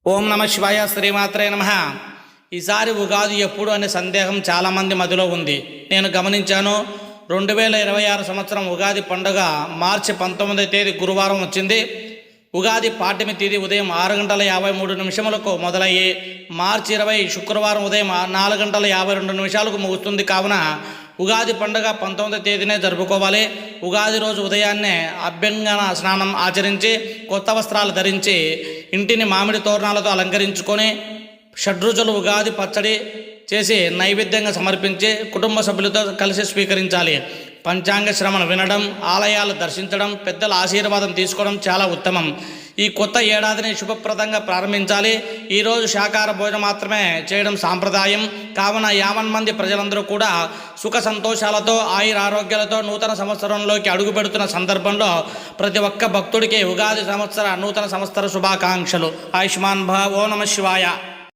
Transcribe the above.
ఓం నమ శివాయ, శ్రీమాత్రే నమః. ఈసారి ఉగాది ఎప్పుడు అనే సందేహం చాలామంది మధ్యలో ఉంది. నేను గమనించాను. 2026 సంవత్సరం ఉగాది పండుగ మార్చి 19వ తేదీ గురువారం వచ్చింది. ఉగాది పాడ్యమి తేదీ ఉదయం 6:53 మొదలయ్యి మార్చి 20 శుక్రవారం ఉదయం 4:52 ముగుస్తుంది. కావున ఉగాది పండుగ 19వ తేదీనే జరుపుకోవాలి. ఉగాది రోజు ఉదయాన్నే అభ్యంగన స్నానం ఆచరించి కొత్త వస్త్రాలు ధరించి ఇంటిని మామిడి తోరణాలతో అలంకరించుకొని షడ్రుచులు ఉగాది పచ్చడి చేసి నైవేద్యంగా సమర్పించి కుటుంబ సభ్యులతో కలిసి స్వీకరించాలి. పంచాంగ శ్రవణ వినడం, ఆలయాలు దర్శించడం, పెద్దల ఆశీర్వాదం తీసుకోవడం చాలా ఉత్తమం. ఈ కొత్త ఏడాదిని శుభప్రదంగా ప్రారంభించాలి. ఈరోజు శాకాహార భోజనం మాత్రమే చేయడం సాంప్రదాయం. కావున 50 మంది ప్రజలందరూ కూడా సుఖ సంతోషాలతో ఆయురారోగ్యాలతో నూతన సంవత్సరంలోకి అడుగు పెడుతున్న సందర్భంలో ప్రతి ఒక్క భక్తుడికి ఉగాది సంవత్సర నూతన సంవత్సర శుభాకాంక్షలు. ఆయుష్మాన్ భవ. ఓం నమ శివాయ.